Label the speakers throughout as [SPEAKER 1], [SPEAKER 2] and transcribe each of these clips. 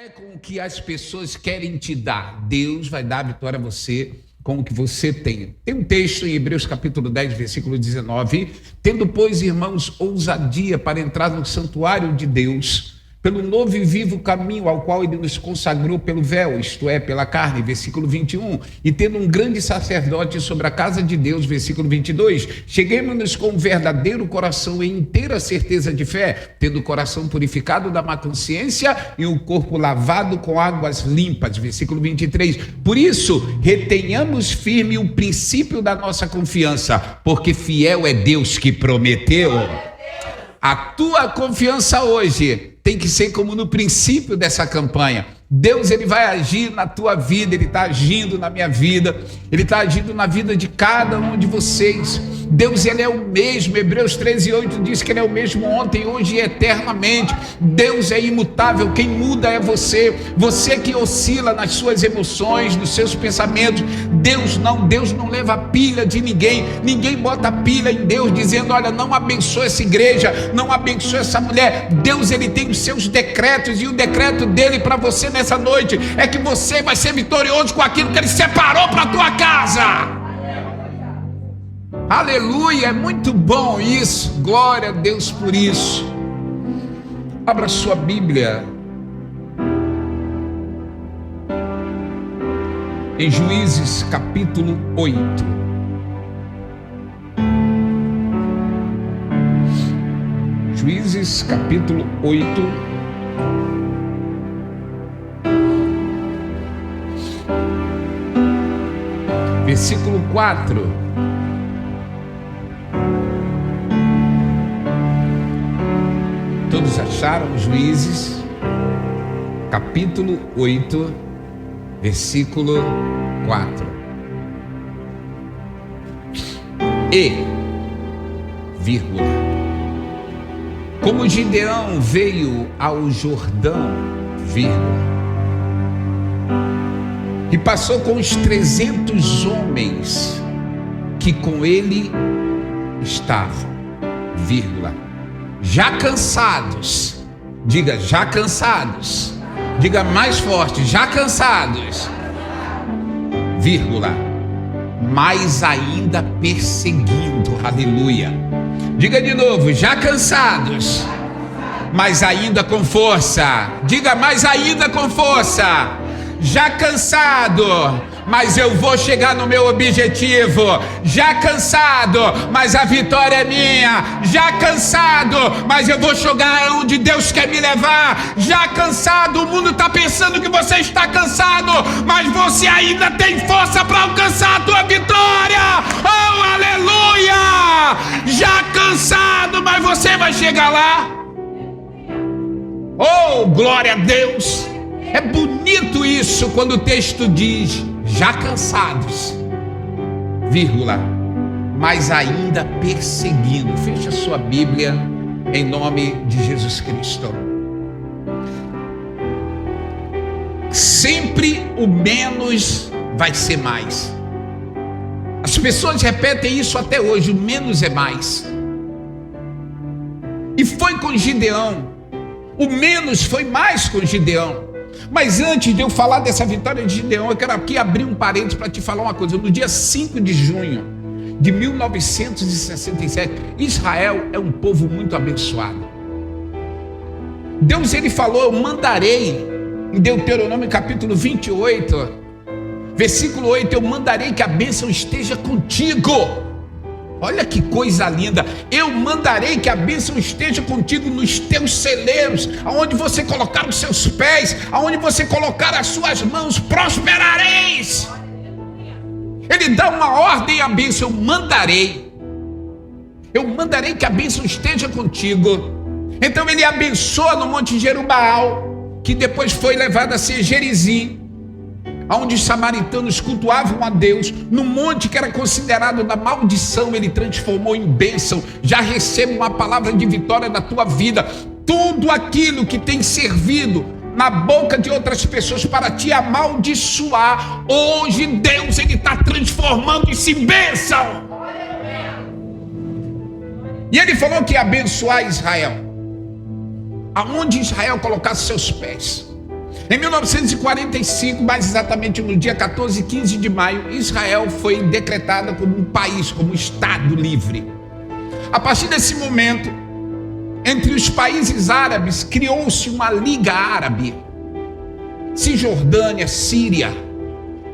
[SPEAKER 1] é com o que as pessoas querem te dar. Deus vai dar a vitória a você com o que você tem. Tem um texto em Hebreus capítulo 10, versículo 19. Tendo, pois, irmãos, ousadia para entrar no santuário de Deus, pelo novo e vivo caminho ao qual ele nos consagrou pelo véu, isto é, pela carne, versículo 21, e tendo um grande sacerdote sobre a casa de Deus, versículo 22, cheguemos-nos com um verdadeiro coração e inteira certeza de fé, tendo o coração purificado da má consciência e o corpo lavado com águas limpas, versículo 23, por isso, retenhamos firme o princípio da nossa confiança, porque fiel é Deus que prometeu. A tua confiança hoje tem que ser como no princípio dessa campanha. Deus, ele vai agir na tua vida, ele está agindo na minha vida, ele está agindo na vida de cada um de vocês. Deus, ele é o mesmo. Hebreus 13:8 diz que ele é o mesmo ontem, hoje e eternamente. Deus é imutável, quem muda é você. Você que oscila nas suas emoções, nos seus pensamentos. Deus não leva pilha de ninguém. Ninguém bota pilha em Deus dizendo, olha, não abençoa essa igreja, não abençoa essa mulher. Deus, ele tem os seus decretos, e o decreto dele para você nessa noite é que você vai ser vitorioso com aquilo que ele separou para a tua casa. Aleluia, é muito bom isso, glória a Deus por isso. Abra sua Bíblia em Juízes capítulo 8. Juízes capítulo 8. Versículo 4. Todos acharam? Juízes, capítulo 8, versículo 4. E, vírgula, como Gideão veio ao Jordão, vírgula, e passou com os 300 homens que com ele estavam, vírgula, já cansados, diga já cansados, diga mais forte, já cansados, vírgula, mas ainda perseguindo, aleluia, diga de novo, já cansados, mas ainda com força, diga mais ainda com força, já cansado, mas eu vou chegar no meu objetivo. Já cansado, mas a vitória é minha. Já cansado, mas eu vou chegar onde Deus quer me levar. Já cansado, o mundo está pensando que você está cansado, mas você ainda tem força para alcançar a tua vitória. Oh, aleluia! Já cansado, mas você vai chegar lá. Oh, glória a Deus! É bonito isso quando o texto diz já cansados, vírgula, mas ainda perseguindo. Feche a sua Bíblia em nome de Jesus Cristo. Sempre o menos vai ser mais. As pessoas repetem isso até hoje, o menos é mais. E foi com Gideão, o menos foi mais com Gideão. Mas antes de eu falar dessa vitória de Gideão, eu quero aqui abrir um parênteses para te falar uma coisa. No dia 5 de junho de 1967, Israel é um povo muito abençoado. Deus, ele falou, eu mandarei, em Deuteronômio capítulo 28, versículo 8, eu mandarei que a bênção esteja contigo. Olha que coisa linda, eu mandarei que a bênção esteja contigo nos teus celeiros, aonde você colocar os seus pés, aonde você colocar as suas mãos, prosperareis. Ele dá uma ordem à bênção, eu mandarei que a bênção esteja contigo. Então ele abençoa no monte Jerubaal, que depois foi levado a ser Gerizim, onde os samaritanos cultuavam a Deus. No monte que era considerado da maldição, ele transformou em bênção. Já recebe uma palavra de vitória da tua vida. Tudo aquilo que tem servido na boca de outras pessoas para te amaldiçoar, hoje Deus, ele está transformando isso em bênção. E ele falou que ia abençoar Israel, aonde Israel colocasse seus pés. Em 1945, mais exatamente no dia 14 e 15 de maio, Israel foi decretada como um país, como um Estado livre. A partir desse momento, entre os países árabes, criou-se uma Liga Árabe. Cisjordânia, Síria,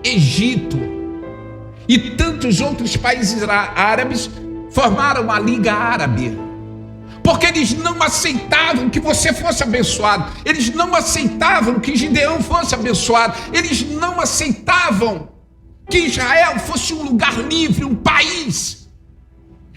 [SPEAKER 1] Egito e tantos outros países árabes formaram a Liga Árabe, porque eles não aceitavam que você fosse abençoado, eles não aceitavam que Gideão fosse abençoado, eles não aceitavam que Israel fosse um lugar livre, um país.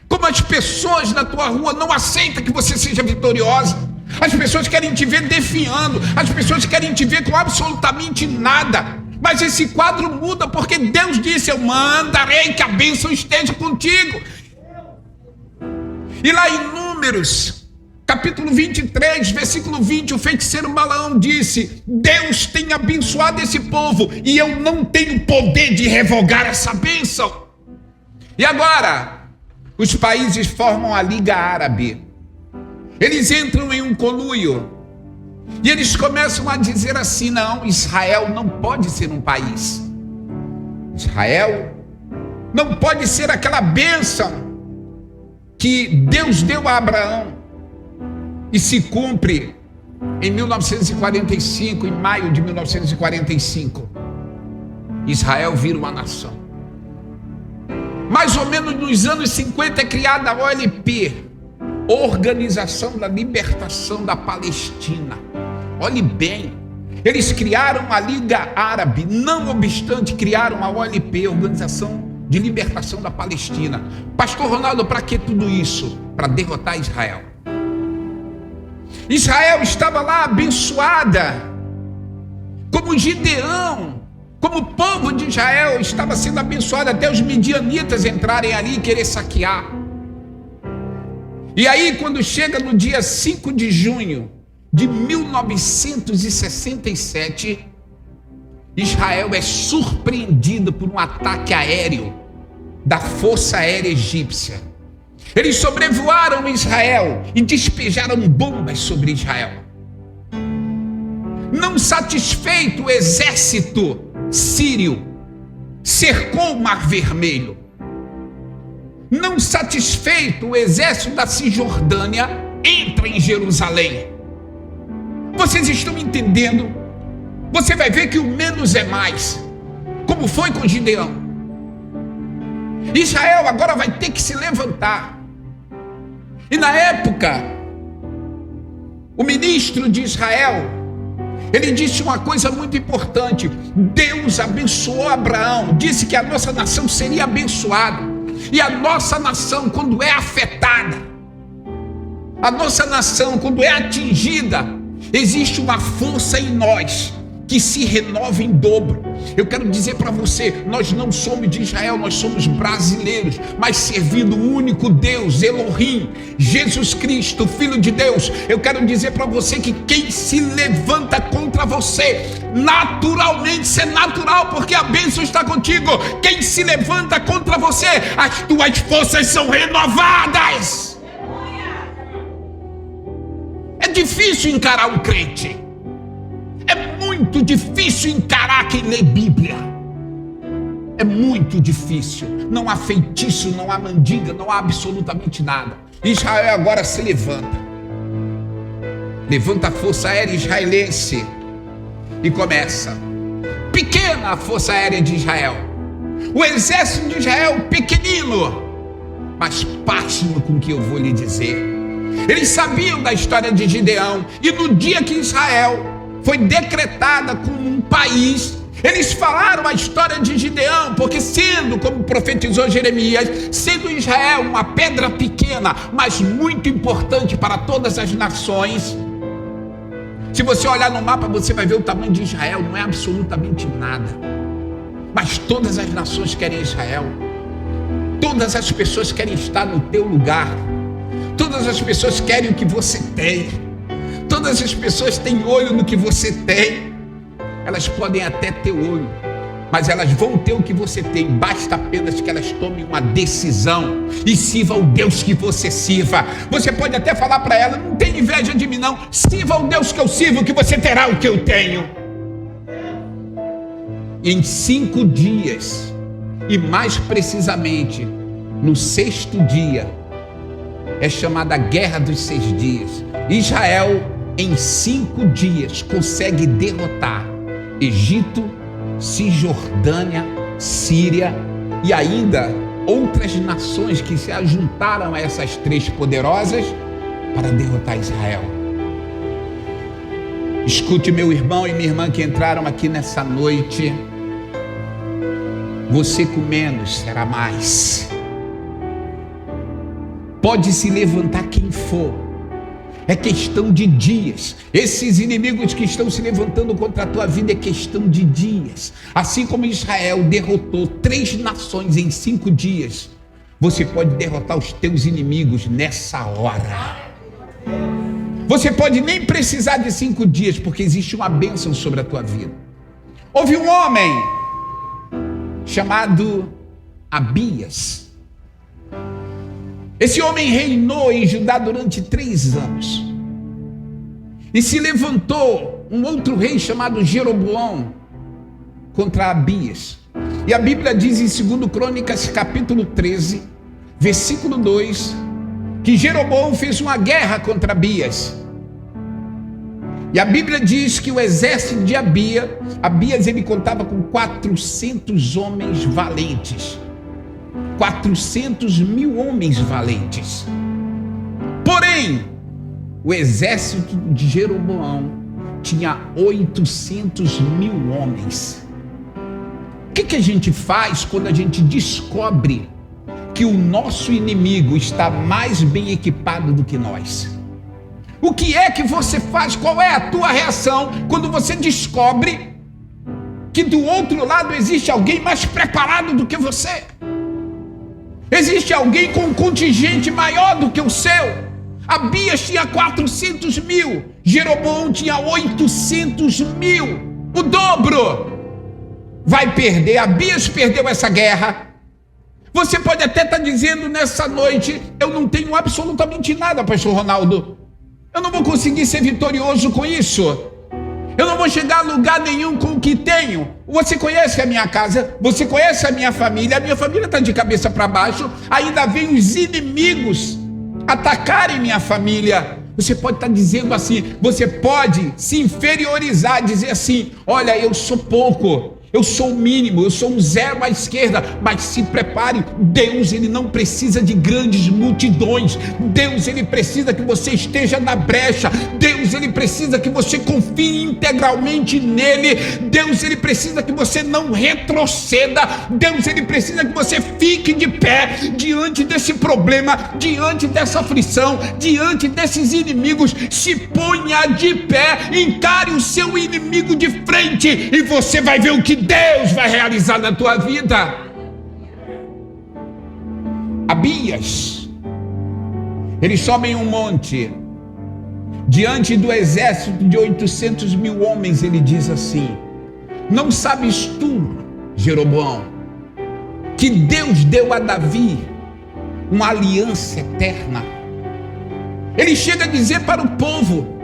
[SPEAKER 1] Como as pessoas na tua rua não aceitam que você seja vitoriosa, as pessoas querem te ver definhando, as pessoas querem te ver com absolutamente nada. Mas esse quadro muda porque Deus disse: eu mandarei que a bênção esteja contigo. E lá em Números, capítulo 23, versículo 20, o feiticeiro Balaão disse: Deus tem abençoado esse povo e eu não tenho poder de revogar essa bênção. E agora, os países formam a Liga Árabe. Eles entram em um conluio e eles começam a dizer assim: não, Israel não pode ser um país. Israel não pode ser aquela bênção que Deus deu a Abraão e se cumpre em 1945, em maio de 1945. Israel vira uma nação. Mais ou menos nos anos 50 é criada a OLP, Organização da Libertação da Palestina. Olhe bem, eles criaram a Liga Árabe, não obstante criaram a OLP, Organização de Libertação da Palestina. Pastor Ronaldo, para que tudo isso? Para derrotar Israel. Israel estava lá abençoada, como Gideão, como o povo de Israel estava sendo abençoado até os midianitas entrarem ali e querer saquear. E aí, quando chega no dia 5 de junho de 1967, Israel é surpreendido por um ataque aéreo da Força Aérea Egípcia. Eles sobrevoaram Israel e despejaram bombas sobre Israel. Não satisfeito, o exército sírio cercou o Mar Vermelho. Não satisfeito, o exército da Cisjordânia entra em Jerusalém. Vocês estão entendendo? Você vai ver que o menos é mais, como foi com Gideão. Israel agora vai ter que se levantar. E na época, o ministro de Israel, ele disse uma coisa muito importante: Deus abençoou Abraão, disse que a nossa nação seria abençoada. E a nossa nação, quando é afetada, a nossa nação, quando é atingida, existe uma força em nós que se renova em dobro. Eu quero dizer para você, nós não somos de Israel, nós somos brasileiros, mas servindo o único Deus, Elohim, Jesus Cristo, Filho de Deus. Eu quero dizer para você que quem se levanta contra você, naturalmente, isso é natural, porque a bênção está contigo. Quem se levanta contra você, as tuas forças são renovadas. É difícil encarar um crente. É muito difícil encarar quem lê Bíblia. É muito difícil. Não há feitiço, não há mandiga, não há absolutamente nada. Israel agora se levanta. Levanta a Força Aérea Israelense e começa. Pequena a Força Aérea de Israel. O exército de Israel pequenino, mas pasme com o que eu vou lhe dizer. Eles sabiam da história de Gideão, e no dia que Israel foi decretada como um país, eles falaram a história de Gideão, porque sendo, como profetizou Jeremias, sendo Israel uma pedra pequena, mas muito importante para todas as nações. Se você olhar no mapa, você vai ver o tamanho de Israel, não é absolutamente nada. Mas todas as nações querem Israel. Todas as pessoas querem estar no teu lugar. Todas as pessoas querem o que você tem. Todas as pessoas têm olho no que você tem. Elas podem até ter olho, mas elas vão ter o que você tem. Basta apenas que elas tomem uma decisão e sirva o Deus que você sirva. Você pode até falar para ela: não tem inveja de mim não, sirva o Deus que eu sirvo, que você terá o que eu tenho. em 5 dias, e mais precisamente no 6º dia, é chamada a Guerra dos 6 Dias. Israel, em 5 dias, consegue derrotar Egito, Cisjordânia, Síria e ainda outras nações que se ajuntaram a essas 3 poderosas para derrotar Israel. Escute, meu irmão e minha irmã que entraram aqui nessa noite. Você com menos será mais. Pode se levantar quem for. É questão de dias. Esses inimigos que estão se levantando contra a tua vida é questão de dias. Assim como Israel derrotou 3 nações em 5 dias, você pode derrotar os teus inimigos nessa hora. Você pode nem precisar de 5 dias, porque existe uma bênção sobre a tua vida. Houve um homem chamado Abias. Esse homem reinou em Judá durante 3 anos. E se levantou um outro rei chamado Jeroboão contra Abias. E a Bíblia diz em 2 Crônicas, capítulo 13, versículo 2, que Jeroboão fez uma guerra contra Abias. E a Bíblia diz que o exército de Abias ele contava com 400 homens valentes. 400.000 homens valentes. Porém, o exército de Jeroboão tinha 800.000 homens. O que a gente faz quando a gente descobre que o nosso inimigo está mais bem equipado do que nós? O que é que você faz? Qual é a tua reação quando você descobre que do outro lado existe alguém mais preparado do que você? Existe alguém com um contingente maior do que o seu? Abias tinha 400.000, Jeroboão tinha 800.000, o dobro. Vai perder. Abias perdeu essa guerra. Você pode até estar dizendo nessa noite: eu não tenho absolutamente nada, pastor Ronaldo. Eu não vou conseguir ser vitorioso com isso. Eu não vou chegar a lugar nenhum com o que tenho. Você conhece a minha casa, você conhece a minha família está de cabeça para baixo, ainda vem os inimigos atacarem minha família. Você pode estar dizendo assim, você pode se inferiorizar, dizer assim: olha, eu sou pouco, eu sou o mínimo, eu sou um zero à esquerda. Mas se prepare, Deus ele não precisa de grandes multidões. Deus ele precisa que você esteja na brecha. Deus ele precisa que você confie integralmente nele. Deus ele precisa que você não retroceda. Deus ele precisa que você fique de pé diante desse problema, diante dessa aflição, diante desses inimigos. Se ponha de pé, encare o seu inimigo de frente e você vai ver o que Deus vai realizar na tua vida. Abias, ele sobe em um monte, diante do exército de 800.000 homens, ele diz assim: não sabes tu, Jeroboão, que Deus deu a Davi uma aliança eterna? Ele chega a dizer para o povo: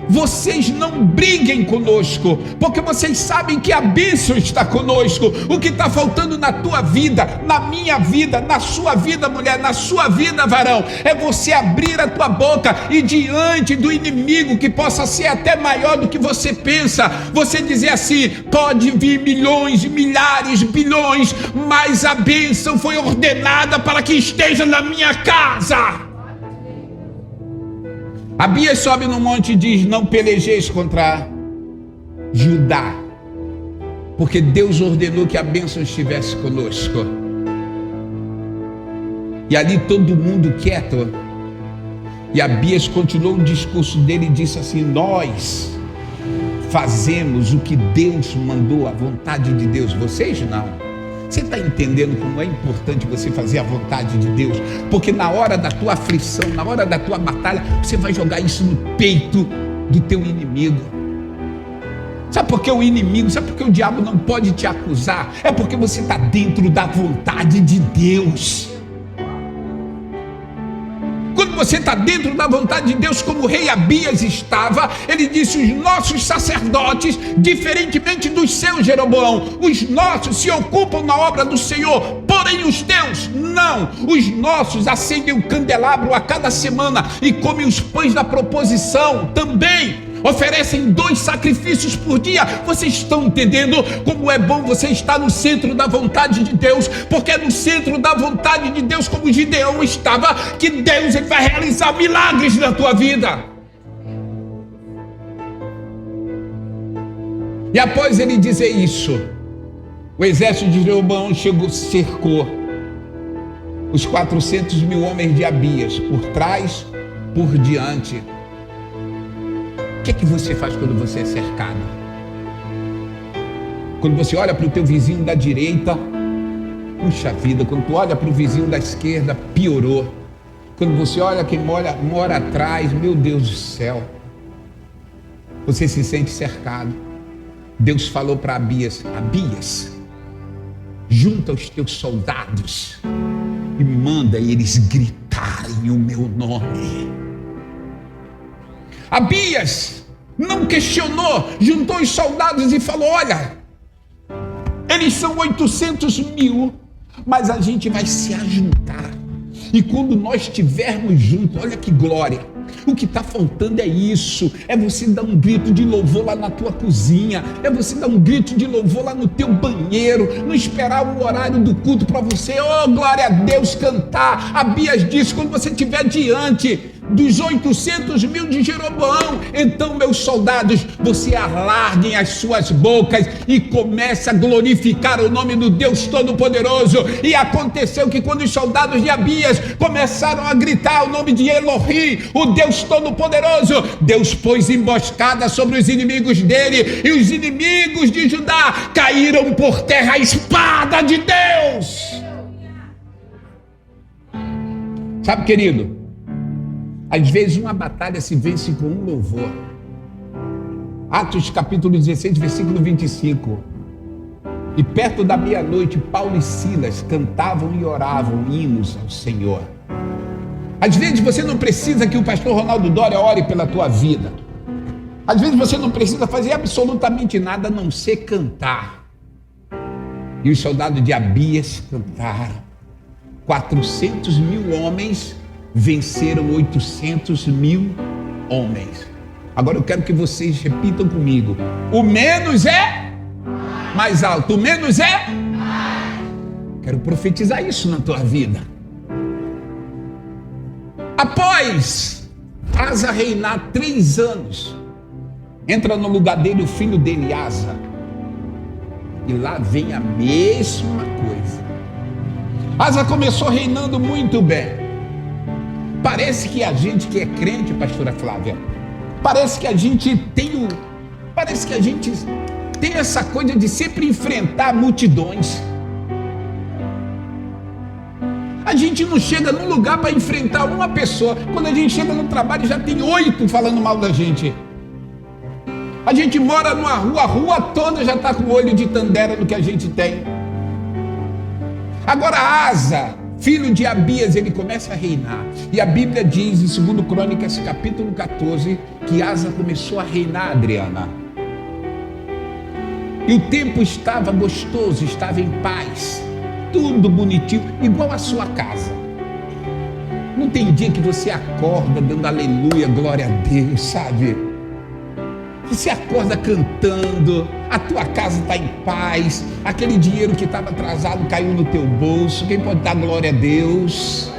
[SPEAKER 1] vocês não briguem conosco, porque vocês sabem que a bênção está conosco. O que está faltando na tua vida, na minha vida, na sua vida, mulher, na sua vida, varão, é você abrir a tua boca e diante do inimigo, que possa ser até maior do que você pensa, você dizer assim: pode vir milhões, milhares, bilhões, mas a bênção foi ordenada para que esteja na minha casa. Abias sobe no monte e diz: não pelejeis contra Judá, porque Deus ordenou que a bênção estivesse conosco. E ali todo mundo quieto. E Abias continuou o discurso dele e disse assim: nós fazemos o que Deus mandou, a vontade de Deus, vocês não. Você está entendendo como é importante você fazer a vontade de Deus? Porque na hora da tua aflição, na hora da tua batalha, você vai jogar isso no peito do teu inimigo. Sabe por que o inimigo, sabe por que o diabo não pode te acusar? É porque você está dentro da vontade de Deus. Quando você está dentro da vontade de Deus, como o rei Abias estava, ele disse: os nossos sacerdotes, diferentemente dos seus, Jeroboão, os nossos se ocupam na obra do Senhor, porém os teus não. Os nossos acendem um candelabro a cada semana e comem os pães da proposição também. Oferecem 2 sacrifícios por dia. Vocês estão entendendo como é bom você estar no centro da vontade de Deus? Porque é no centro da vontade de Deus, como Gideão estava, que Deus ele vai realizar milagres na tua vida. E após ele dizer isso, o exército de Jeroboão cercou os 400.000 homens de Abias, por trás, por diante. O que você faz quando você é cercado? Quando você olha para o teu vizinho da direita, puxa vida. Quando tu olha para o vizinho da esquerda, piorou. Quando você olha quem mora atrás, meu Deus do céu, você se sente cercado. Deus falou para Abias: Abias, junta os teus soldados e manda eles gritarem o meu nome. Abias não questionou, juntou os soldados e falou: olha, eles são 800.000, mas a gente vai se ajuntar. E quando nós estivermos juntos, olha que glória. O que está faltando é isso, é você dar um grito de louvor lá na tua cozinha, é você dar um grito de louvor lá no teu banheiro, não esperar o horário do culto para você, oh glória a Deus, cantar. Abias disse: quando você estiver diante dos 800.000 de Jeroboão, então meus soldados, você alarguem as suas bocas e comece a glorificar o nome do Deus Todo-Poderoso. E aconteceu que quando os soldados de Abias começaram a gritar o nome de Elohim, o Deus Todo-Poderoso, Deus pôs emboscada sobre os inimigos dele, e os inimigos de Judá caíram por terra. A espada de Deus. Sabe, querido, às vezes uma batalha se vence com um louvor. Atos capítulo 16, versículo 25. E perto da meia-noite, Paulo e Silas cantavam e oravam hinos ao Senhor. Às vezes você não precisa que o pastor Ronaldo Dória ore pela tua vida. Às vezes você não precisa fazer absolutamente nada a não ser cantar. E os soldados de Abias cantaram. 400.000 homens venceram 800.000 homens. Agora eu quero que vocês repitam comigo: o menos é mais alto. O menos é mais. Quero profetizar isso na tua vida. Após Asa reinar 3 anos, entra no lugar dele o filho dele, Asa. E lá vem a mesma coisa. Asa começou reinando muito bem. Parece que a gente que é crente, pastora Flávia, parece que a gente tem essa coisa de sempre enfrentar multidões. A gente não chega num lugar para enfrentar uma pessoa. Quando a gente chega no trabalho, já tem 8 falando mal da gente. A gente mora numa rua, a rua toda já está com o olho de tandera no que a gente tem. Agora Asa, filho de Abias, ele começa a reinar. E a Bíblia diz em 2 Crônicas, capítulo 14, que Asa começou a reinar, Adriana. E o tempo estava gostoso, estava em paz, tudo bonitinho, igual a sua casa. Não tem dia que você acorda dando aleluia, glória a Deus, sabe? Você acorda cantando, a tua casa está em paz, aquele dinheiro que estava atrasado caiu no teu bolso. Quem pode dar glória a Deus?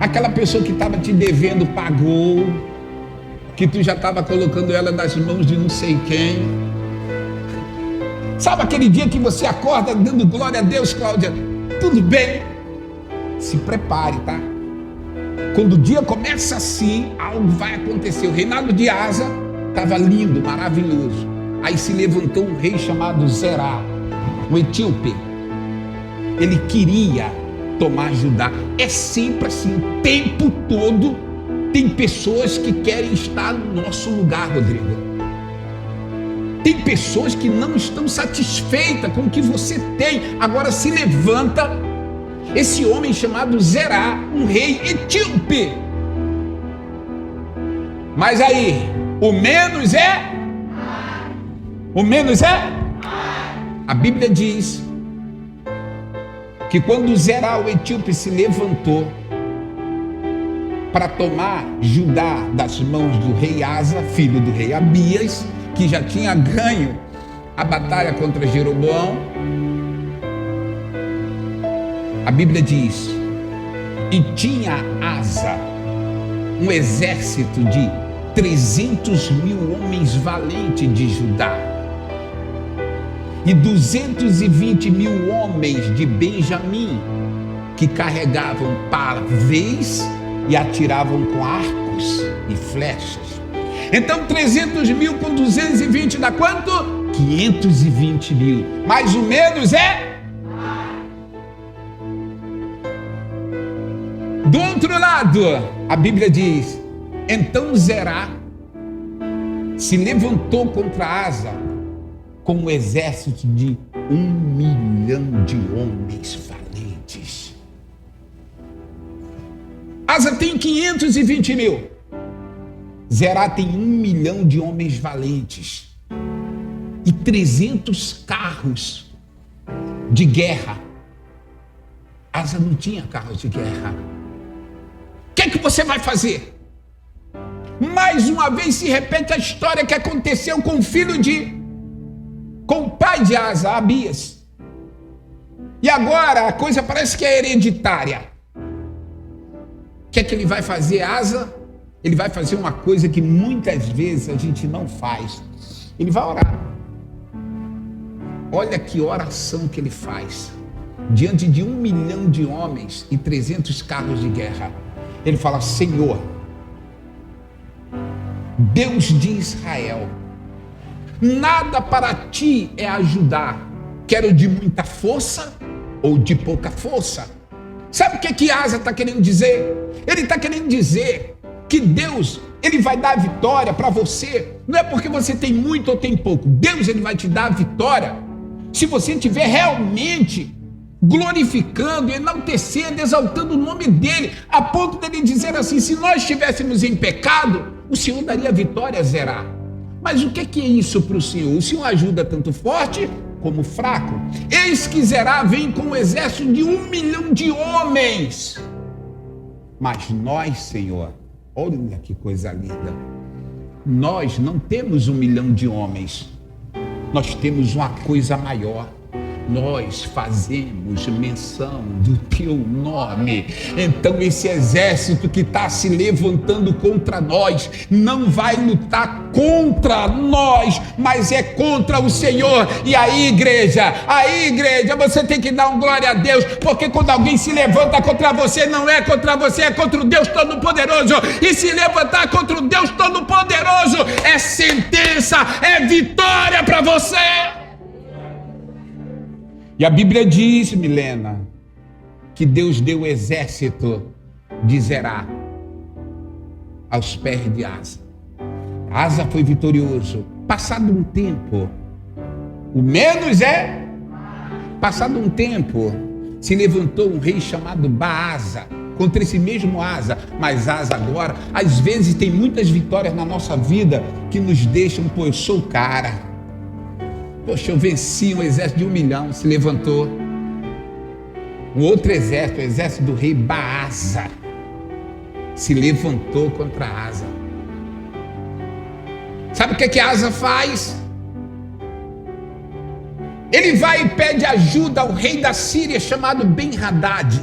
[SPEAKER 1] Aquela pessoa que estava te devendo pagou, que tu já estava colocando ela nas mãos de não sei quem. Sabe aquele dia que você acorda dando glória a Deus, Cláudia? Tudo bem, se prepare, tá? Quando o dia começa assim, algo vai acontecer. O reinado de Asa estava lindo, maravilhoso. Aí se levantou um rei chamado Zerá, um etíope. Ele queria tomar Judá. É sempre assim, o tempo todo tem pessoas que querem estar no nosso lugar, Rodrigo. Tem pessoas que não estão satisfeitas com o que você tem. Agora se levanta esse homem chamado Zerá, um rei etíope. Mas aí, o menos é? O menos é? A Bíblia diz que quando Zerá, o etíope, se levantou para tomar Judá das mãos do rei Asa, filho do rei Abias, que já tinha ganho a batalha contra Jeroboão, a Bíblia diz: e tinha Asa um exército de 300.000 homens valentes de Judá e 220.000 homens de Benjamim, que carregavam pavês e atiravam com arcos e flechas. Então 300.000 com 220 dá quanto? 520.000. Mais ou menos é? Do outro lado, a Bíblia diz: então Zerá se levantou contra Asa com um exército de 1 milhão de homens valentes. Asa tem 520.000. Zerá tem 1 milhão de homens valentes e 300 carros de guerra. Asa não tinha carros de guerra. O que é que você vai fazer? Mais uma vez se repete a história que aconteceu com o pai de Asa, Abias. E agora a coisa parece que é hereditária. O que é que ele vai fazer, Asa? Ele vai fazer uma coisa que muitas vezes a gente não faz. Ele vai orar. Olha que oração que ele faz. Diante de 1 milhão de homens e 300 carros de guerra. Ele fala: Senhor, Deus de Israel, nada para ti é ajudar, quero de muita força ou de pouca força. Sabe o que Asa está querendo dizer? Ele está querendo dizer que Deus, ele vai dar a vitória para você, não é porque você tem muito ou tem pouco. Deus, ele vai te dar a vitória se você estiver realmente glorificando, enaltecendo, exaltando o nome dele, a ponto dele dizer assim: se nós estivéssemos em pecado, o Senhor daria vitória a Zerá. Mas o que é isso para o Senhor? O Senhor ajuda tanto forte como fraco. Eis que Zerá vem com um exército de 1 milhão de homens. Mas nós, Senhor, olha que coisa linda, nós não temos 1 milhão de homens, nós temos uma coisa maior. Nós fazemos menção do teu nome. Então esse exército que está se levantando contra nós não vai lutar contra nós, mas é contra o Senhor. E aí, igreja, você tem que dar um glória a Deus, porque quando alguém se levanta contra você, não é contra você, é contra o Deus Todo-Poderoso. E se levantar contra o Deus Todo-Poderoso é sentença, é vitória para você. E a Bíblia diz, Milena, que Deus deu o exército de Zerá aos pés de Asa. Asa foi vitorioso. Passado um tempo, o menos é? Passado um tempo, se levantou um rei chamado Baasa contra esse mesmo Asa. Mas Asa agora, às vezes tem muitas vitórias na nossa vida que nos deixam, pô, eu sou o cara. Poxa, eu venci um exército de 1 milhão, se levantou. Um outro exército, o exército do rei Baasa, se levantou contra Asa. Sabe o que Asa faz? Ele vai e pede ajuda ao rei da Síria, chamado Ben-Hadad.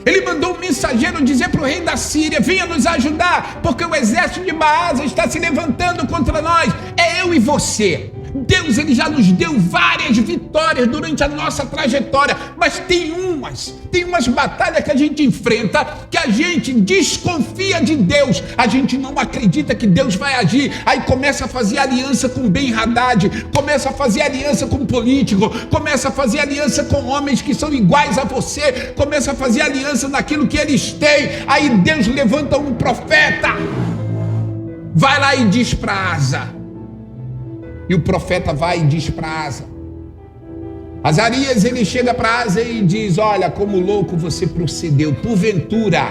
[SPEAKER 1] Ele mandou um mensageiro dizer para o rei da Síria: venha nos ajudar, porque o exército de Baasa está se levantando contra nós. É eu e você. Deus, ele já nos deu várias vitórias durante a nossa trajetória, mas tem umas batalhas que a gente enfrenta, que a gente desconfia de Deus, a gente não acredita que Deus vai agir, aí começa a fazer aliança com Ben-Hadad, começa a fazer aliança com político, começa a fazer aliança com homens que são iguais a você, começa a fazer aliança naquilo que eles têm. Aí Deus levanta um profeta, vai lá e diz para Asa. E o profeta vai e diz para Asa: Azarias, ele chega para Asa e diz: olha, como louco você procedeu. Porventura,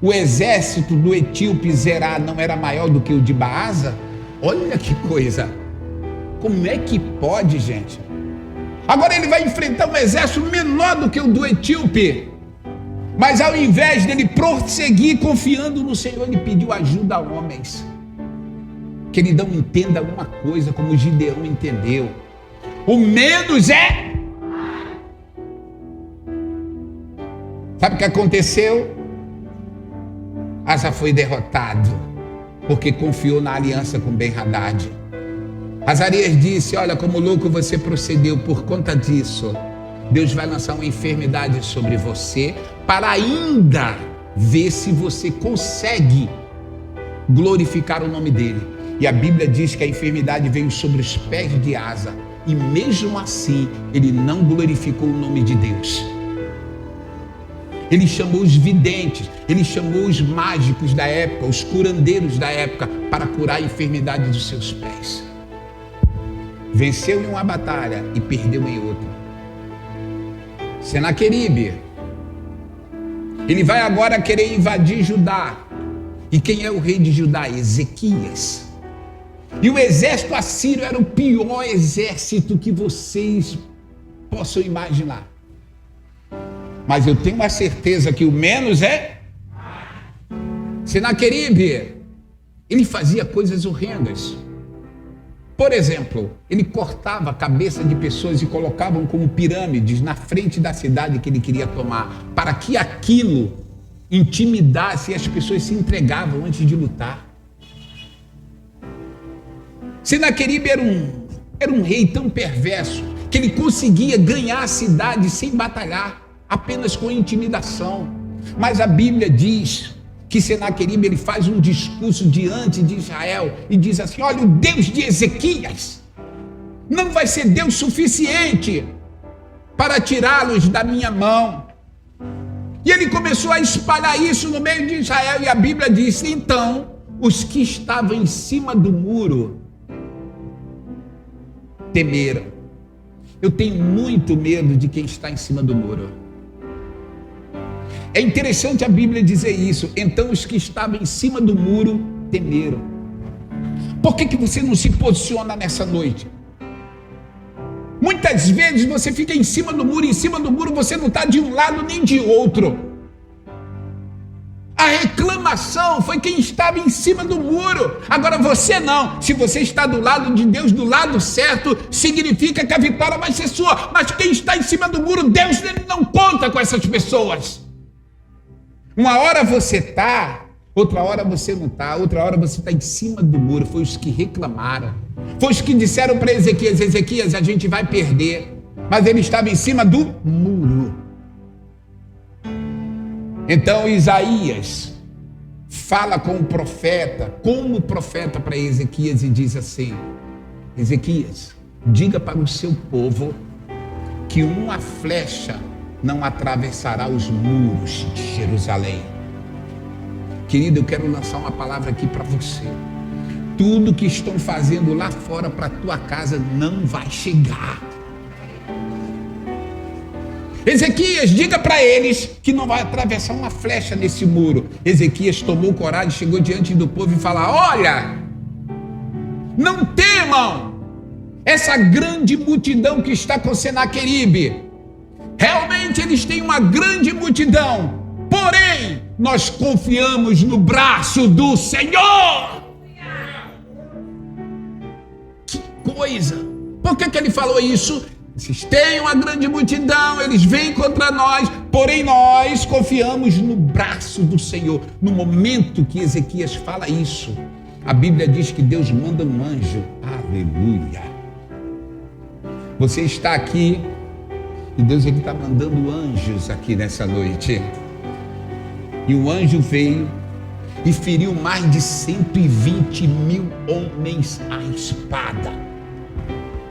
[SPEAKER 1] o exército do etíope Zerá não era maior do que o de Baasa? Olha que coisa. Como é que pode, gente? Agora ele vai enfrentar um exército menor do que o do etíope. Mas ao invés dele prosseguir confiando no Senhor, ele pediu ajuda a homens. Queridão, entenda uma coisa como Gideão entendeu. O menos é... Sabe o que aconteceu? Asa foi derrotado, porque confiou na aliança com Ben-Hadad. Azarias disse: olha, como louco você procedeu. Por conta disso, Deus vai lançar uma enfermidade sobre você, para ainda ver se você consegue glorificar o nome dele. E a Bíblia diz que a enfermidade veio sobre os pés de Asa, e mesmo assim ele não glorificou o nome de Deus. Ele chamou os videntes, ele chamou os mágicos da época, os curandeiros da época, para curar a enfermidade dos seus pés. Venceu em uma batalha e perdeu em outra. Senaqueribe, ele vai agora querer invadir Judá. E quem é o rei de Judá? Ezequias. E o exército assírio era o pior exército que vocês possam imaginar. Mas eu tenho uma certeza que o menos é... Senaqueribe, ele fazia coisas horrendas. Por exemplo, ele cortava a cabeça de pessoas e colocavam como pirâmides na frente da cidade que ele queria tomar, para que aquilo intimidasse e as pessoas se entregavam antes de lutar. Senaqueribe era um rei tão perverso que ele conseguia ganhar a cidade sem batalhar, apenas com intimidação. Mas a Bíblia diz que Senaqueribe, ele faz um discurso diante de Israel e diz assim: olha, o Deus de Ezequias não vai ser Deus suficiente para tirá-los da minha mão. E ele começou a espalhar isso no meio de Israel, e a Bíblia diz: então os que estavam em cima do muro temeram. Eu tenho muito medo de quem está em cima do muro. É interessante a Bíblia dizer isso. Então os que estavam em cima do muro temeram. Por que você não se posiciona nessa noite? Muitas vezes você fica em cima do muro, e em cima do muro você não está de um lado nem de outro. A reclamação foi quem estava em cima do muro. Agora você não. Se você está do lado de Deus, do lado certo, significa que a vitória vai ser sua. Mas quem está em cima do muro, Deus, ele não conta com essas pessoas. Uma hora você está, outra hora você não está, outra hora você está em cima do muro. Foi os que reclamaram. Foi os que disseram para Ezequias: Ezequias, a gente vai perder. Mas ele estava em cima do muro. Então Isaías fala com o profeta, como profeta, para Ezequias, e diz assim: Ezequias, diga para o seu povo que uma flecha não atravessará os muros de Jerusalém. Querido, eu quero lançar uma palavra aqui para você. Tudo que estão fazendo lá fora para a tua casa não vai chegar. Ezequias, diga para eles que não vai atravessar uma flecha nesse muro. Ezequias tomou coragem, chegou diante do povo e falou: olha, não temam essa grande multidão que está com Senaqueribe. Realmente eles têm uma grande multidão, porém nós confiamos no braço do Senhor. Que coisa! Por que ele falou isso? Vocês têm uma grande multidão, eles vêm contra nós, porém nós confiamos no braço do Senhor. No momento que Ezequias fala isso, a Bíblia diz que Deus manda um anjo. Aleluia! Você está aqui e Deus está mandando anjos aqui nessa noite. E o anjo veio e feriu mais de 120 mil homens à espada.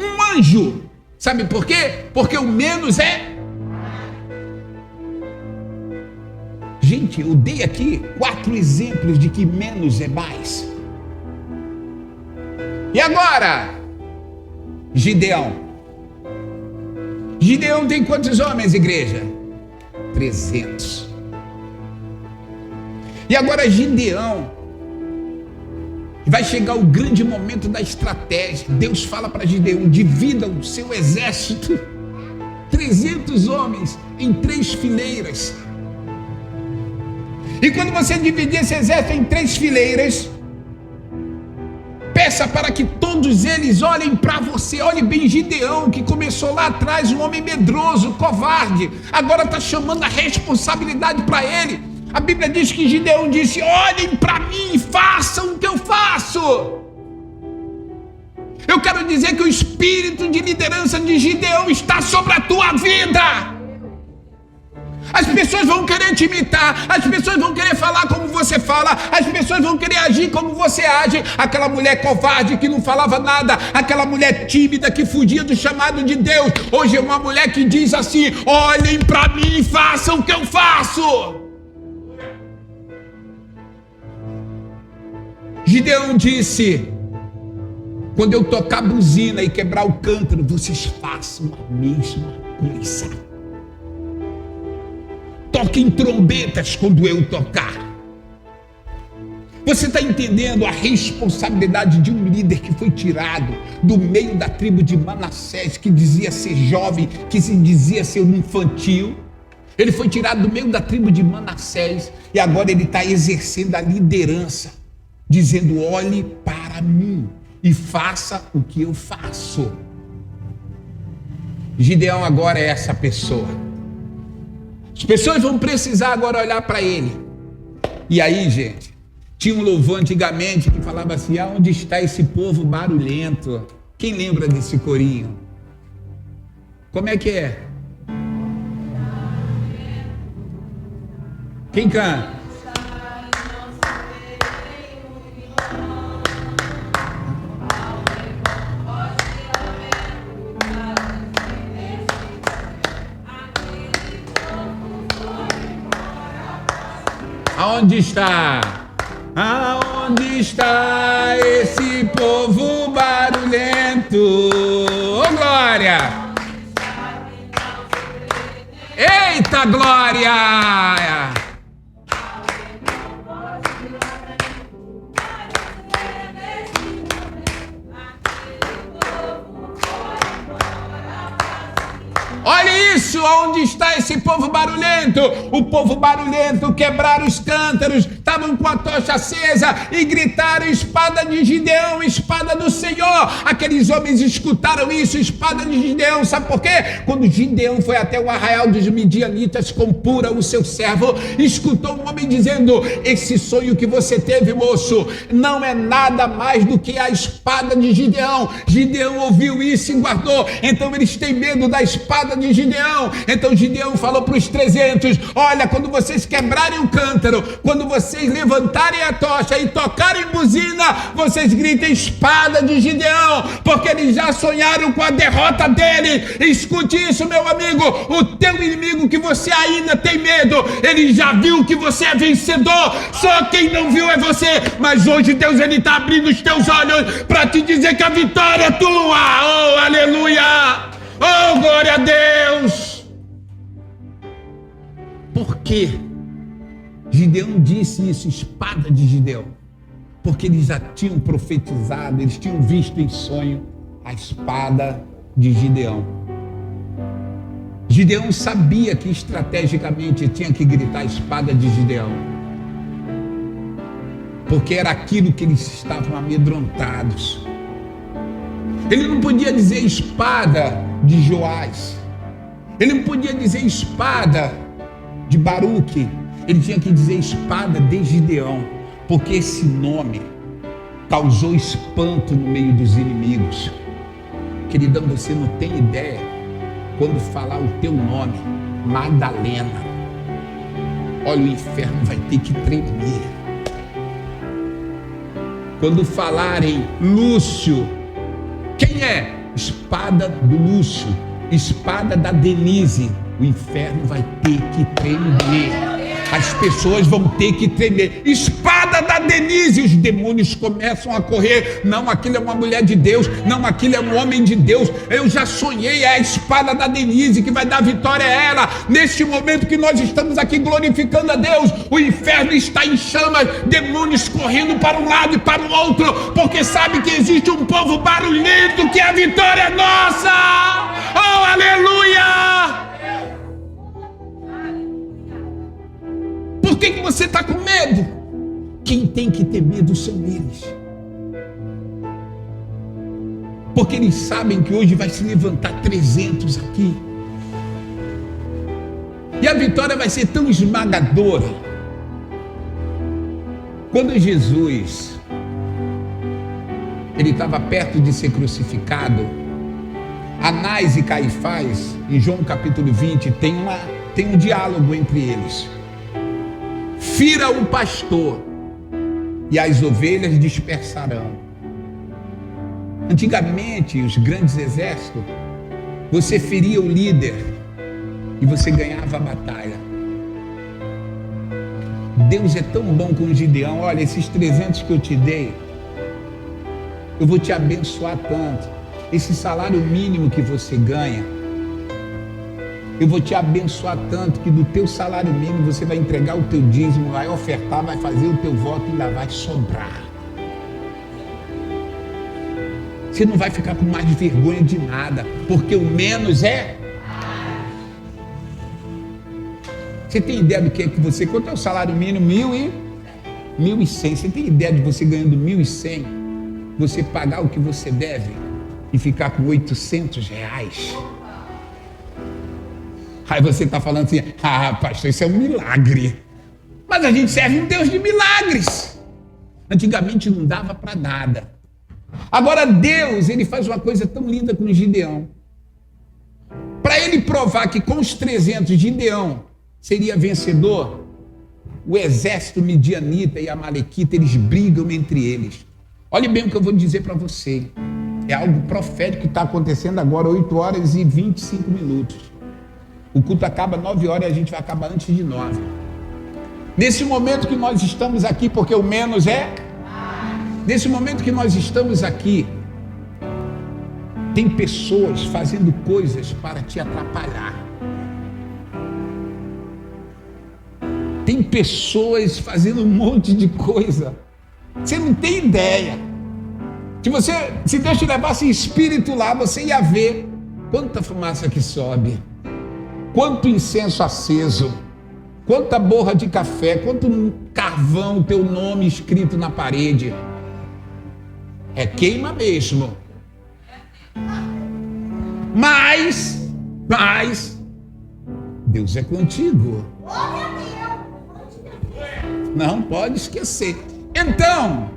[SPEAKER 1] Um anjo! Sabe por quê? Porque o menos é... Gente, eu dei aqui 4 exemplos de que menos é mais. E agora, Gideão. Gideão tem quantos homens, igreja? 300. E agora Gideão, vai chegar o grande momento da estratégia. Deus fala para Gideão: divida o seu exército, 300 homens, em 3 fileiras. E quando você dividir esse exército em 3 fileiras, peça para que todos eles olhem para você. Olhe bem, Gideão, que começou lá atrás, um homem medroso, covarde, agora está chamando a responsabilidade para ele. A Bíblia diz que Gideão disse: olhem para mim e façam o que eu faço. Eu quero dizer que o espírito de liderança de Gideão está sobre a tua vida. As pessoas vão querer te imitar, as pessoas vão querer falar como você fala, as pessoas vão querer agir como você age. Aquela mulher covarde que não falava nada, aquela mulher tímida que fugia do chamado de Deus, hoje é uma mulher que diz assim: olhem para mim e façam o que eu faço. Gideão disse: quando eu tocar a buzina e quebrar o cântaro, vocês façam a mesma coisa. Toquem trombetas quando eu tocar. Você está entendendo a responsabilidade de um líder que foi tirado do meio da tribo de Manassés, que dizia ser jovem, que se dizia ser um infantil? Ele foi tirado do meio da tribo de Manassés e agora ele está exercendo a liderança, dizendo: olhe para mim e faça o que eu faço. Gideão agora é essa pessoa. As pessoas vão precisar agora olhar para ele. E aí, gente, tinha um louvor antigamente que falava assim: aonde está esse povo barulhento? Quem lembra desse corinho? Como é que é? Quem canta? Aonde está? Aonde está esse povo barulhento? Ô, glória! Eita, glória! Olha isso, onde está esse povo barulhento? O povo barulhento quebraram os cântaros, estavam com a tocha acesa e gritaram: espada de Gideão, espada do Senhor. Aqueles homens escutaram isso, espada de Gideão. Sabe por quê? Quando Gideão foi até o arraial dos midianitas com Pura, o seu servo, escutou um homem dizendo: esse sonho que você teve, moço, não é nada mais do que a espada de Gideão. Gideão ouviu isso e guardou. Então eles têm medo da espada de Gideão. Então Gideão falou para os 300: olha, quando vocês quebrarem o cântaro, quando vocês levantarem a tocha e tocarem buzina, vocês gritem espada de Gideão, porque eles já sonharam com a derrota dele. Escute isso, meu amigo: o teu inimigo que você ainda tem medo, ele já viu que você é vencedor, só quem não viu é você. Mas hoje Deus está abrindo os teus olhos para te dizer que a vitória é tua. Oh, aleluia! Oh, glória a Deus! Por quê? Gideão disse isso, espada de Gideão, porque eles já tinham profetizado, eles tinham visto em sonho a espada de Gideão. Gideão sabia que estrategicamente tinha que gritar espada de Gideão, porque era aquilo que eles estavam amedrontados. Ele não podia dizer espada de Joás, ele não podia dizer espada de Baruque, ele tinha que dizer espada de Gideão, porque esse nome causou espanto no meio dos inimigos. Queridão, você não tem ideia, quando falar o teu nome, Madalena, olha, o inferno vai ter que tremer. Quando falarem Lúcio, quem é? Espada do Lúcio, espada da Denise, o inferno vai ter que tremer. As pessoas vão ter que tremer. Espada da Denise, os demônios começam a correr. Não, aquilo é uma mulher de Deus. Não, aquilo é um homem de Deus. Eu já sonhei, é a espada da Denise que vai dar vitória a ela. Neste momento que nós estamos aqui glorificando a Deus, o inferno está em chamas, demônios correndo para um lado e para o outro, porque sabe que existe um povo barulhento, que a vitória é nossa. Oh, aleluia! Por que você está com medo? Quem tem que ter medo são eles. Porque eles sabem que hoje vai se levantar 300 aqui. E a vitória vai ser tão esmagadora. Quando Jesus ele estava perto de ser crucificado, Anás e Caifás, em João capítulo 20, tem um diálogo entre eles. Fira o pastor e as ovelhas dispersarão. Antigamente, os grandes exércitos, você feria o líder e você ganhava a batalha. Deus é tão bom com o Gideão. Olha, esses 300 que eu te dei, eu vou te abençoar tanto. Esse salário mínimo que você ganha, eu vou te abençoar tanto que do teu salário mínimo você vai entregar o teu dízimo, vai ofertar, vai fazer o teu voto e ainda vai sobrar. Você não vai ficar com mais vergonha de nada, porque o menos é. Você tem ideia do que é que você... Quanto é o salário mínimo? 1.100. Você tem ideia de você ganhando 1.100, você pagar o que você deve e ficar com R$800? Aí você está falando assim, pastor, isso é um milagre. Mas a gente serve um Deus de milagres. Antigamente não dava para nada. Agora Deus, ele faz uma coisa tão linda com Gideão. Para ele provar que com os 300 Gideão seria vencedor, o exército midianita e amalequita, eles brigam entre eles. Olhe bem o que eu vou dizer para você. É algo profético que está acontecendo agora, 8h25. O culto acaba 9h e a gente vai acabar antes de 9. Nesse momento que nós estamos aqui, porque o menos é... Nesse momento que nós estamos aqui, tem pessoas fazendo coisas para te atrapalhar. Tem pessoas fazendo um monte de coisa. Você não tem ideia. Se Deus te levasse em espírito lá, você ia ver quanta fumaça que sobe, quanto incenso aceso, quanta borra de café, quanto carvão, teu nome escrito na parede. É queima mesmo. Mas Deus é contigo. Não pode esquecer. Então,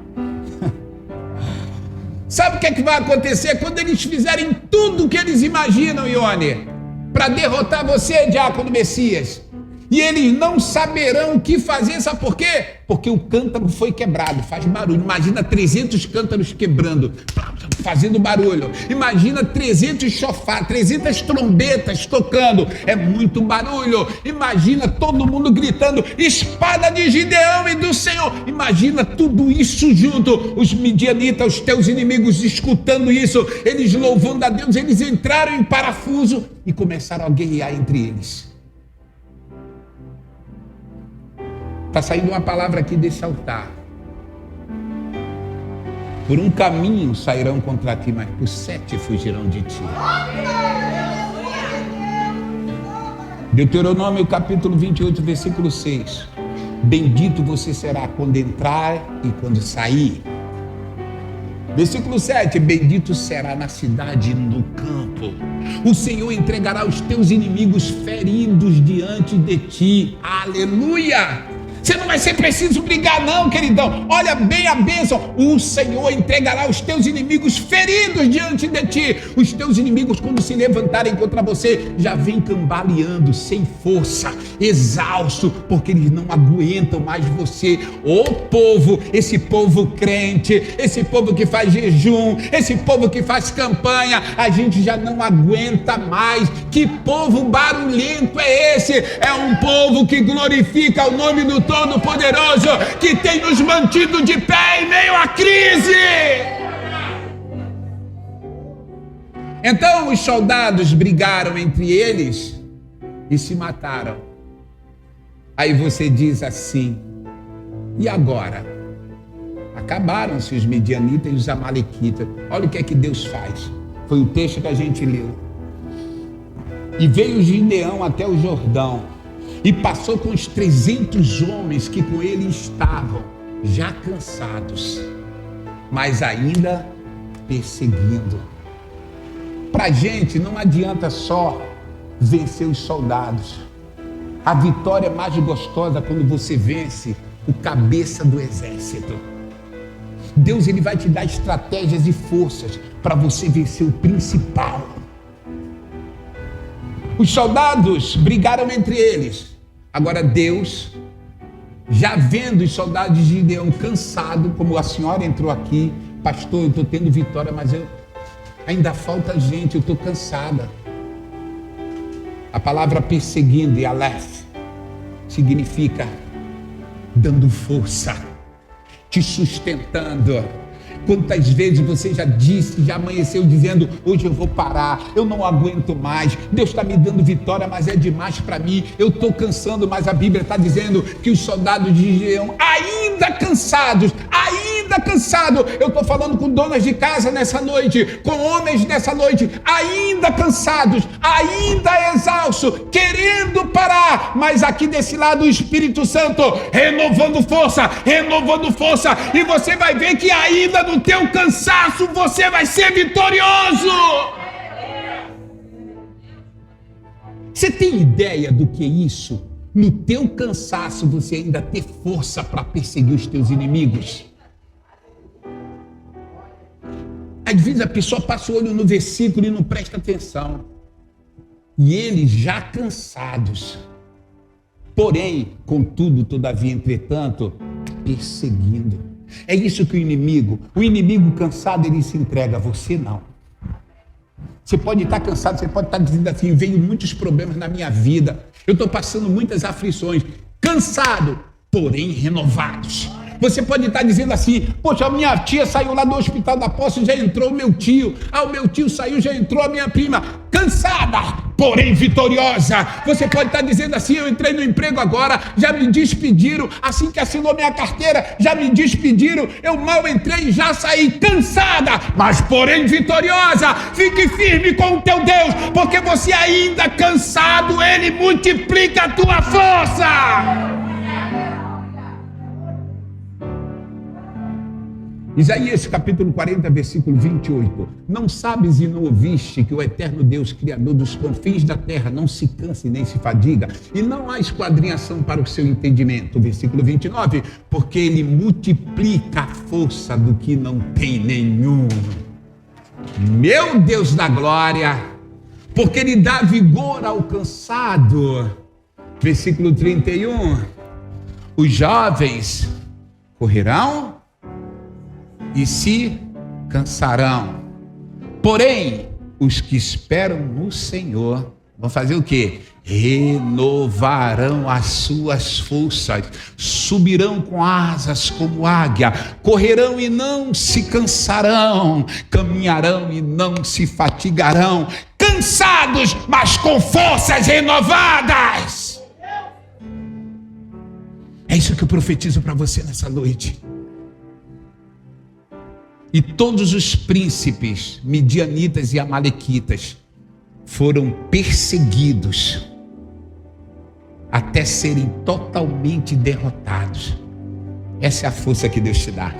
[SPEAKER 1] sabe o que é que vai acontecer quando eles fizerem tudo o que eles imaginam, Ione, para derrotar você, Diácono Messias? E eles não saberão o que fazer, sabe por quê? Porque o cântaro foi quebrado, faz barulho. Imagina 300 cântaros quebrando, fazendo barulho. Imagina 300 chofar, 300 trombetas tocando, é muito barulho. Imagina todo mundo gritando, espada de Gideão e do Senhor. Imagina tudo isso junto, os midianitas, os teus inimigos escutando isso, eles louvando a Deus, eles entraram em parafuso e começaram a guerrear entre eles. Está saindo uma palavra aqui desse altar. Por um caminho sairão contra ti, mas por 7 fugirão de ti. Deuteronômio capítulo 28, versículo 6. Bendito você será quando entrar e quando sair. Versículo 7. Bendito será na cidade e no campo. O Senhor entregará os teus inimigos feridos diante de ti. Aleluia! Você não vai ser preciso brigar não, queridão. Olha bem a bênção. O Senhor entregará os teus inimigos feridos diante de ti. Os teus inimigos, quando se levantarem contra você, já vêm cambaleando, sem força, exausto, porque eles não aguentam mais você. Ô povo, esse povo crente, esse povo que faz jejum, esse povo que faz campanha, a gente já não aguenta mais. Que povo barulhento é esse? É um povo que glorifica o nome do Todo-Poderoso, que tem nos mantido de pé em meio à crise. Então os soldados brigaram entre eles e se mataram. Aí você diz assim: e agora? Acabaram-se os midianitas e os amalequitas. Olha o que é que Deus faz. Foi o texto que a gente leu. E veio Gideão até o Jordão e passou com os 300 homens que com ele estavam, já cansados, mas ainda perseguindo. Para a gente não adianta só vencer os soldados. A vitória é mais gostosa quando você vence o cabeça do exército. Deus, ele vai te dar estratégias e forças para você vencer o principal. Os soldados brigaram entre eles. Agora Deus, já vendo os soldados de Gideão cansados, como a senhora entrou aqui: pastor, eu estou tendo vitória, mas ainda falta gente, eu estou cansada. A palavra perseguindo, e Aleph, significa dando força, te sustentando. Quantas vezes você já disse, já amanheceu dizendo: hoje eu vou parar, eu não aguento mais, Deus está me dando vitória, mas é demais para mim, eu estou cansando. Mas a Bíblia está dizendo que os soldados de Gideão, ainda cansados, eu estou falando com donas de casa nessa noite, com homens nessa noite, ainda cansados, ainda exaustos, querendo parar, mas aqui desse lado o Espírito Santo renovando força, e você vai ver que ainda no teu cansaço você vai ser vitorioso. Você tem ideia do que é isso? No teu cansaço você ainda ter força para perseguir os teus inimigos. Às vezes a pessoa passa o olho no versículo e não presta atenção. E eles já cansados, porém, contudo, todavia, entretanto, perseguindo. É isso que o inimigo cansado, ele se entrega, você não. Você pode estar cansado, você pode estar dizendo assim: veio muitos problemas na minha vida, eu estou passando muitas aflições, cansado, porém renovados. Você pode estar dizendo assim: poxa, a minha tia saiu lá do Hospital da Posse, já entrou o meu tio. O meu tio saiu, já entrou a minha prima. Cansada, porém vitoriosa. Você pode estar dizendo assim: eu entrei no emprego agora, já me despediram. Assim que assinou minha carteira, já me despediram. Eu mal entrei e já saí. Cansada, mas porém vitoriosa. Fique firme com o teu Deus, porque você ainda cansado, Ele multiplica a tua força. Isaías capítulo 40, versículo 28. Não sabes e não ouviste que o eterno Deus, Criador dos confins da terra, não se cansa e nem se fadiga, e não há esquadrinhação para o seu entendimento. Versículo 29. Porque ele multiplica a força do que não tem nenhum. Meu Deus da glória, porque ele dá vigor ao cansado. Versículo 31. Os jovens correrão e se cansarão, porém os que esperam no Senhor vão fazer o quê? Renovarão as suas forças, subirão com asas como águia, correrão e não se cansarão, caminharão e não se fatigarão, cansados, mas com forças renovadas. É isso que eu profetizo para você nessa noite. E todos os príncipes midianitas e amalequitas foram perseguidos até serem totalmente derrotados. Essa é a força que Deus te dá.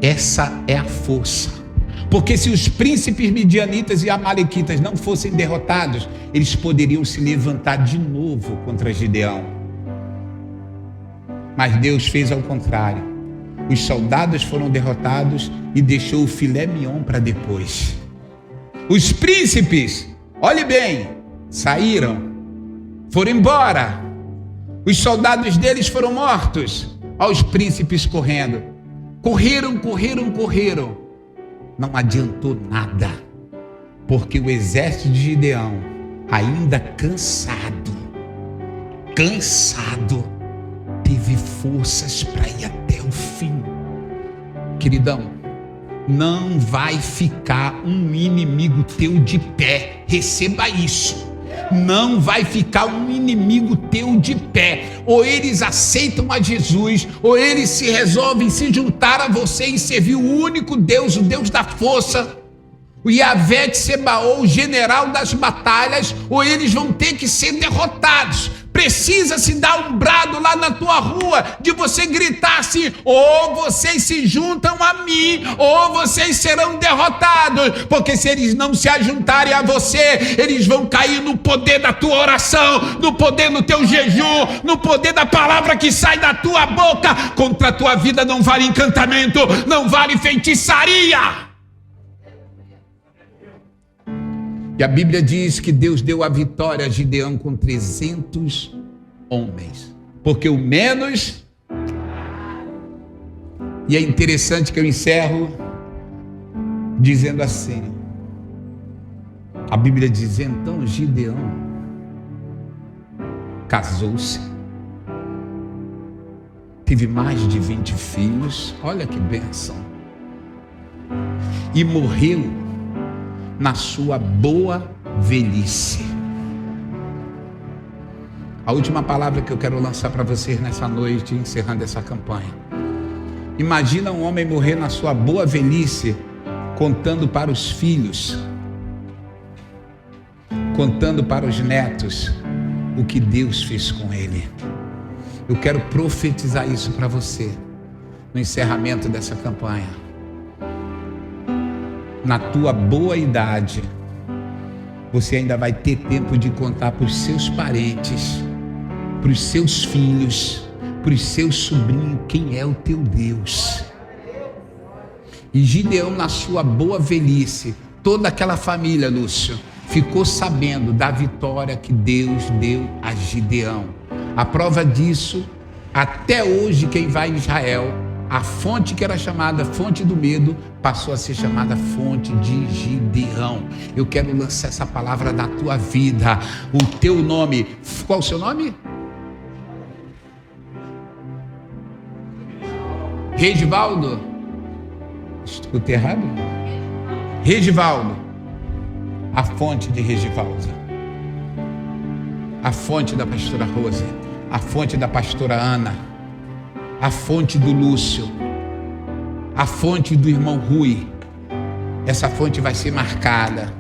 [SPEAKER 1] Essa é a força. Porque se os príncipes midianitas e amalequitas não fossem derrotados, eles poderiam se levantar de novo contra Gideão. Mas Deus fez ao contrário. Os soldados foram derrotados e deixou o filé mignon para depois. Os príncipes, olhe bem, saíram, foram embora. Os soldados deles foram mortos. Olha os príncipes correndo. Correram. Não adiantou nada, porque o exército de Gideão, ainda cansado, teve forças para ir até o fim. Queridão, não vai ficar um inimigo teu de pé, receba isso. Não vai ficar um inimigo teu de pé. Ou eles aceitam a Jesus, ou eles se resolvem se juntar a você e servir o único Deus, o Deus da força, o Yahvé de Sebaô, o general das batalhas, ou eles vão ter que ser derrotados. Precisa se dar um brado lá na tua rua, de você gritar assim: ou vocês se juntam a mim, ou vocês serão derrotados, porque se eles não se ajuntarem a você, eles vão cair no poder da tua oração, no poder do teu jejum, no poder da palavra que sai da tua boca. Contra a tua vida não vale encantamento, não vale feitiçaria. E a Bíblia diz que Deus deu a vitória a Gideão com 300 homens, porque o menos... E é interessante que eu encerro dizendo assim, a Bíblia diz: então Gideão casou-se, teve mais de 20 filhos, olha que bênção, e morreu na sua boa velhice. A última palavra que eu quero lançar para vocês nessa noite, encerrando essa campanha. Imagina um homem morrer na sua boa velhice, contando para os filhos, contando para os netos o que Deus fez com ele. Eu quero profetizar isso para você no encerramento dessa campanha. Na tua boa idade, você ainda vai ter tempo de contar para os seus parentes, para os seus filhos, para os seus sobrinhos, quem é o teu Deus. E Gideão, na sua boa velhice, toda aquela família, Lúcio, ficou sabendo da vitória que Deus deu a Gideão. A prova disso, até hoje, quem vai em Israel, a fonte que era chamada fonte do medo passou a ser chamada fonte de Gideão. Eu quero lançar essa palavra na tua vida. O teu nome, qual o seu nome? Regivaldo? Escutei errado? Regivaldo. A fonte de Regivaldo, a fonte da pastora Rose, a fonte da pastora Ana, a fonte do Lúcio, a fonte do irmão Rui. Essa fonte vai ser marcada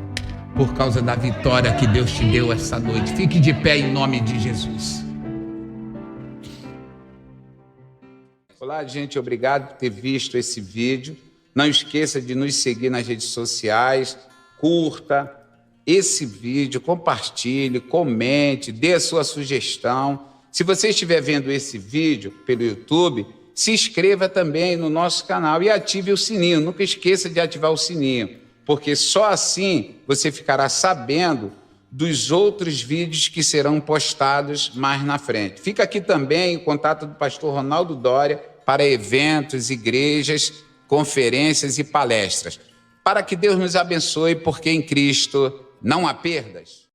[SPEAKER 1] por causa da vitória que Deus te deu essa noite. Fique de pé em nome de Jesus. Olá, gente, obrigado por ter visto esse vídeo. Não esqueça de nos seguir nas redes sociais, curta esse vídeo, compartilhe, comente, dê a sua sugestão. Se você estiver vendo esse vídeo pelo YouTube, se inscreva também no nosso canal e ative o sininho. Nunca esqueça de ativar o sininho, porque só assim você ficará sabendo dos outros vídeos que serão postados mais na frente. Fica aqui também o contato do pastor Ronaldo Doria para eventos, igrejas, conferências e palestras. Para que Deus nos abençoe, porque em Cristo não há perdas.